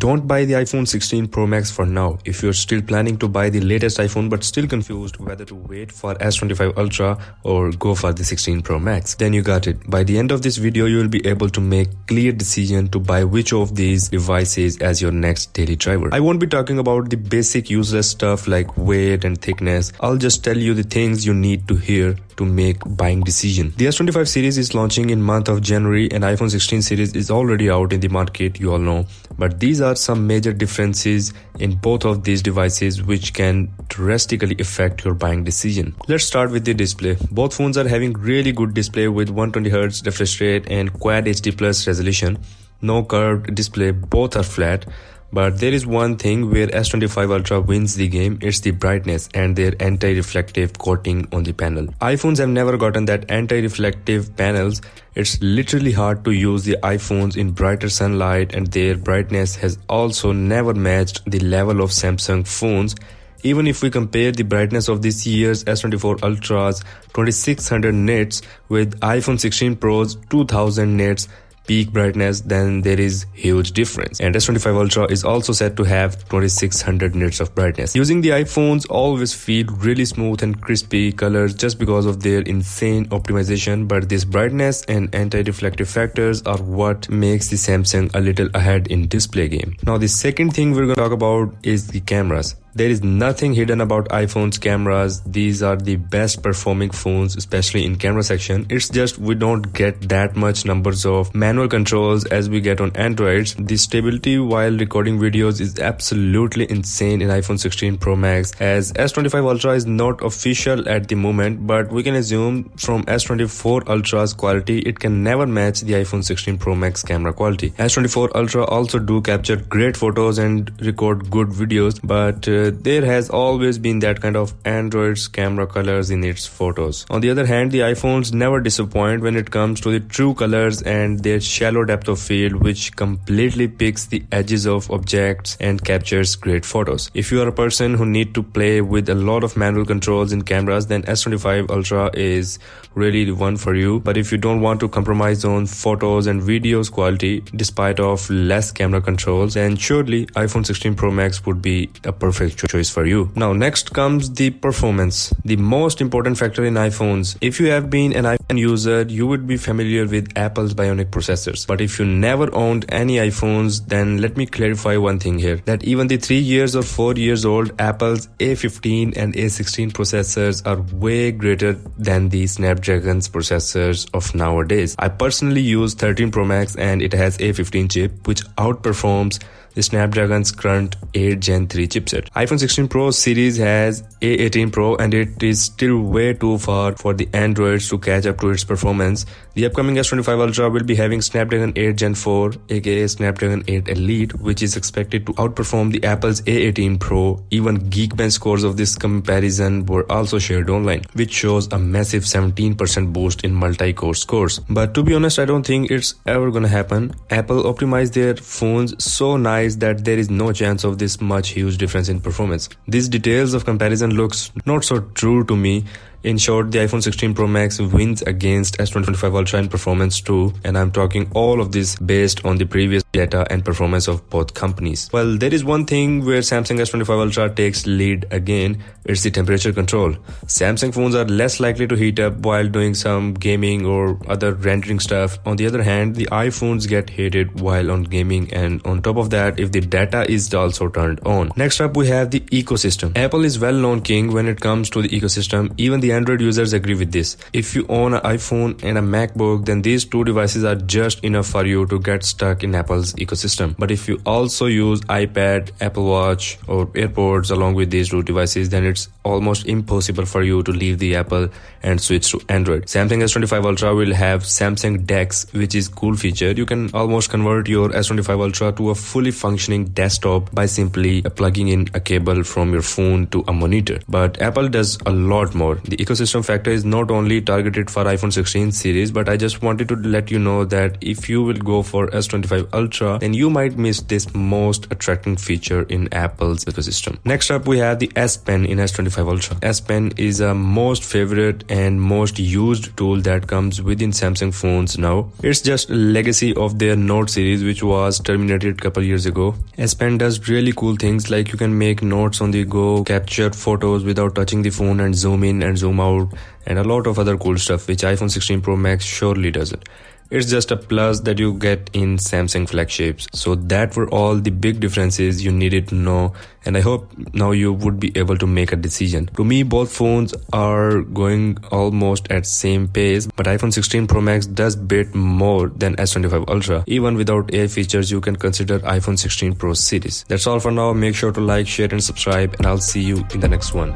don't buy the iPhone 16 Pro Max for now. If you're still planning to buy the latest iPhone but still confused whether to wait for S25 Ultra or go for the 16 Pro Max, then you got it. By the end of this video, you will be able to make clear decision to buy which of these devices as your next daily driver. I won't be talking about the basic useless stuff like weight and thickness. I'll just tell you the things you need to hear to make buying decision. The S25 series is launching in month of January and iPhone 16 series is already out in the market, you all know. But these are some major differences in both of these devices which can drastically affect your buying decision. Let's start with the display. Both phones are having really good display with 120Hz refresh rate and Quad HD Plus resolution. No curved display, both are flat. But there is one thing where S25 Ultra wins the game, it's the brightness and their anti-reflective coating on the panel. iPhones have never gotten that anti-reflective panels. It's literally hard to use the iPhones in brighter sunlight, and their brightness has also never matched the level of Samsung phones. Even if we compare the brightness of this year's S24 Ultra's 2600 nits with iPhone 16 Pro's 2000 nits peak brightness, then there is huge difference. And S25 Ultra is also said to have 2600 nits of brightness. Using the iPhones always feel really smooth and crispy colors just because of their insane optimization, but this brightness and anti-reflective factors are what makes the Samsung a little ahead in display game. Now the second thing we're going to talk about is the cameras. There is nothing hidden about iPhone's cameras. These are the best performing phones, especially in camera section. It's just we don't get that much numbers of manual controls as we get on Androids. The stability while recording videos is absolutely insane in iPhone 16 Pro Max, as S25 Ultra is not official at the moment, but we can assume from S24 Ultra's quality, it can never match the iPhone 16 Pro Max camera quality. S24 Ultra also do capture great photos and record good videos, but there has always been that kind of Android's camera colors in its photos. On the other hand, the iPhones never disappoint when it comes to the true colors and their shallow depth of field, which completely picks the edges of objects and captures great photos. If you are a person who need to play with a lot of manual controls in cameras, then S25 Ultra is really the one for you. But if you don't want to compromise on photos and videos quality despite of less camera controls, then surely iPhone 16 Pro Max would be a perfect choice for you. Now next comes the performance, the most important factor in iPhones. If you have been an iPhone user, you would be familiar with Apple's Bionic processors. But if you never owned any iPhones, then let me clarify one thing here, that even the 3 years or 4 years old Apple's A15 and A16 processors are way greater than the Snapdragon's processors of nowadays. I personally use 13 Pro Max and it has A15 chip, which outperforms the Snapdragon's current 8 Gen 3 chipset. iPhone 16 Pro series has A18 Pro and it is still way too far for the Androids to catch up to its performance. The upcoming S25 Ultra will be having Snapdragon 8 Gen 4 aka Snapdragon 8 Elite, which is expected to outperform the Apple's A18 Pro. Even Geekbench scores of this comparison were also shared online, which shows a massive 17% boost in multi-core scores. But to be honest, I don't think it's ever gonna happen. Apple optimized their phones so nice that there is no chance of this much huge difference in performance. These details of comparison looks not so true to me. In short, the iPhone 16 Pro Max wins against S25 Ultra in performance too, and I'm talking all of this based on the previous data and performance of both companies. Well, there is one thing where Samsung S25 Ultra takes lead again, it's the temperature control. Samsung phones are less likely to heat up while doing some gaming or other rendering stuff. On the other hand, the iPhones get heated while on gaming, and on top of that, if the data is also turned on. Next up, we have the ecosystem. Apple is well-known king when it comes to the ecosystem. Even the Android users agree with this. If you own an iPhone and a MacBook, then these two devices are just enough for you to get stuck in Apple's ecosystem. But if you also use iPad, Apple Watch or AirPods along with these two devices, then it's almost impossible for you to leave the Apple and switch to Android. Samsung S25 Ultra will have Samsung DeX, which is cool feature. You can almost convert your S25 Ultra to a fully functioning desktop by simply plugging in a cable from your phone to a monitor. But Apple does a lot more. The ecosystem factor is not only targeted for iPhone 16 series, but I just wanted to let you know that if you will go for S25 Ultra, then you might miss this most attracting feature in Apple's ecosystem. Next up, we have the S Pen in S25 Ultra. S Pen is a most favorite and most used tool that comes within Samsung phones now. It's just a legacy of their Note series, which was terminated a couple years ago. S Pen does really cool things like you can make notes on the go, capture photos without touching the phone, and zoom in and zoom out, and a lot of other cool stuff which iPhone 16 Pro Max surely doesn't. It's just a plus that you get in Samsung flagships. So that were all the big differences you needed to know, and I hope now you would be able to make a decision. To me, both phones are going almost at same pace, but iPhone 16 Pro Max does bit more than S25 Ultra. Even without AI features, you can consider iPhone 16 Pro series. That's all for now. Make sure to like, share and subscribe, and I'll see you in the next one.